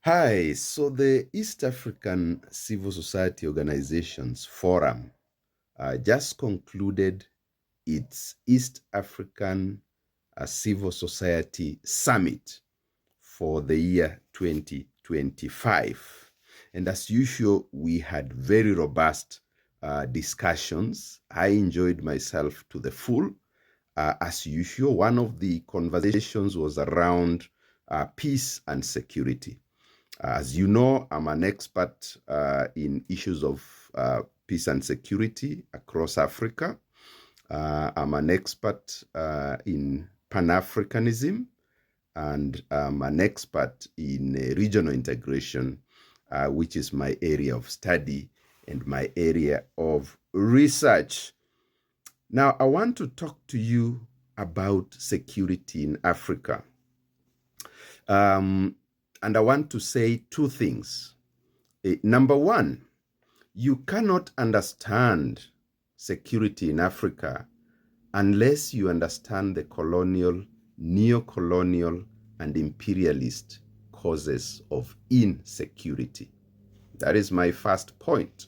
Hi, so the East African Civil Society Organizations Forum just concluded its East African Civil Society Summit for the year 2025. And as usual, we had very robust discussions. I enjoyed myself to the full. As usual, one of the conversations was around peace and security. As you know, I'm an expert in issues of peace and security across Africa. I'm an expert in Pan-Africanism, and I'm an expert in regional integration, which is my area of study and my area of research. Now, I want to talk to you about security in Africa. And I want to say two things. Number one, you cannot understand security in Africa unless you understand the colonial, neo-colonial, and imperialist causes of insecurity. That is my first point.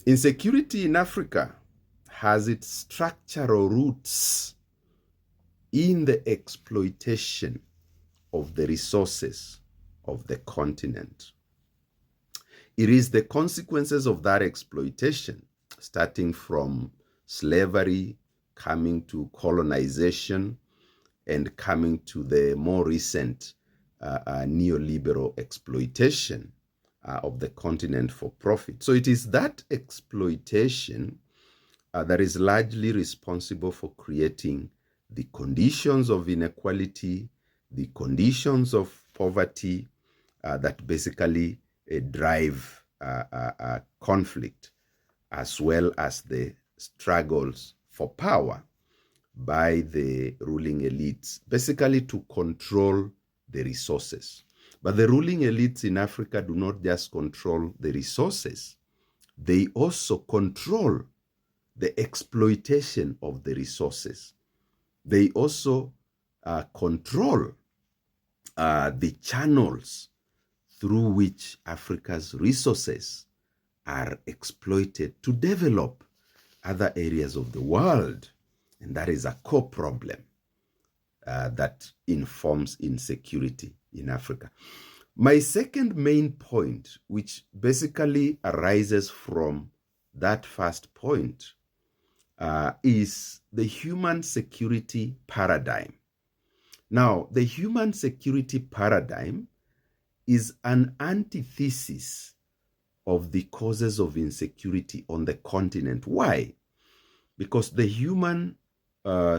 Insecurity in Africa has its structural roots in the exploitation of the resources of the continent. It is the consequences of that exploitation, starting from slavery, coming to colonization, and coming to the more recent neoliberal exploitation of the continent for profit. So it is that exploitation that is largely responsible for creating the conditions of inequality, the conditions of poverty that basically drive conflict, as well as the struggles for power by the ruling elites, basically to control the resources. But the ruling elites in Africa do not just control the resources, they also control the exploitation of the resources. They also control the channels through which Africa's resources are exploited to develop other areas of the world. And that is a core problem that informs insecurity in Africa. My second main point, which basically arises from that first point, is the human security paradigm. Now, the human security paradigm is an antithesis of the causes of insecurity on the continent. Why? Because the human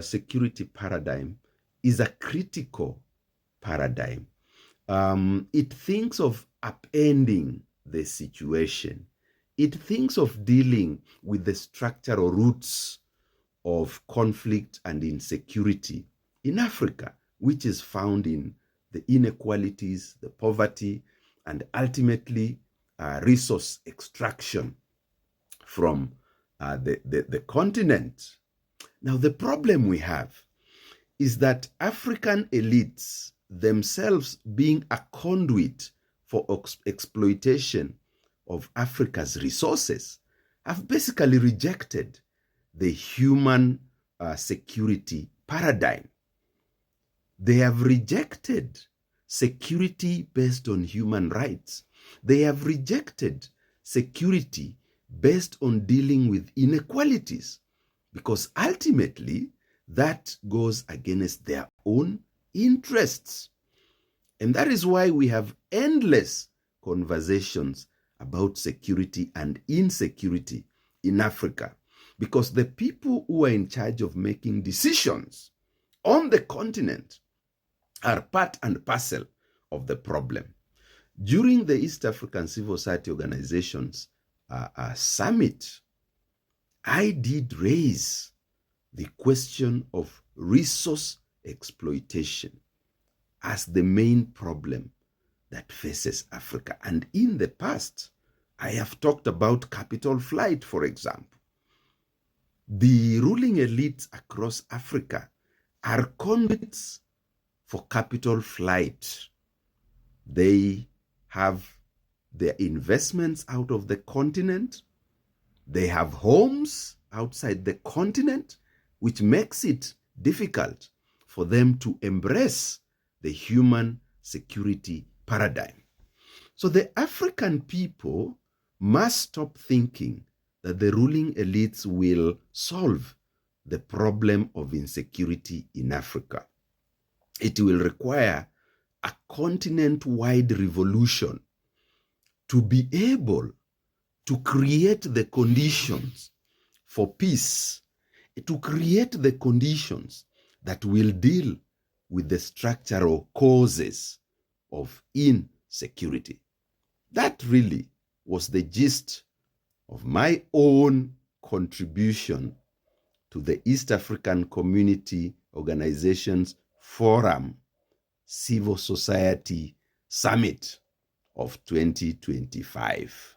security paradigm is a critical paradigm. It thinks of upending the situation. It thinks of dealing with the structural roots of conflict and insecurity in Africa, which is found in the inequalities, the poverty, and ultimately resource extraction from the continent. Now, the problem we have is that African elites themselves, being a conduit for exploitation of Africa's resources, have basically rejected the human security paradigm. They have rejected security based on human rights. They have rejected security based on dealing with inequalities, because ultimately that goes against their own interests. And that is why we have endless conversations about security and insecurity in Africa, because the people who are in charge of making decisions on the continent are part and parcel of the problem. During the East African Civil Society Organizations summit, I did raise the question of resource exploitation as the main problem that faces Africa. And in the past, I have talked about capital flight, for example. The ruling elites across Africa are conduits for capital flight. They have their investments out of the continent. They have homes outside the continent, which makes it difficult for them to embrace the human security paradigm. So the African people must stop thinking that the ruling elites will solve the problem of insecurity in Africa. It will require a continent-wide revolution to be able to create the conditions for peace, to create the conditions that will deal with the structural causes of insecurity. That really was the gist of my own contribution to the East African Community Organizations Forum Civil Society Summit of 2025.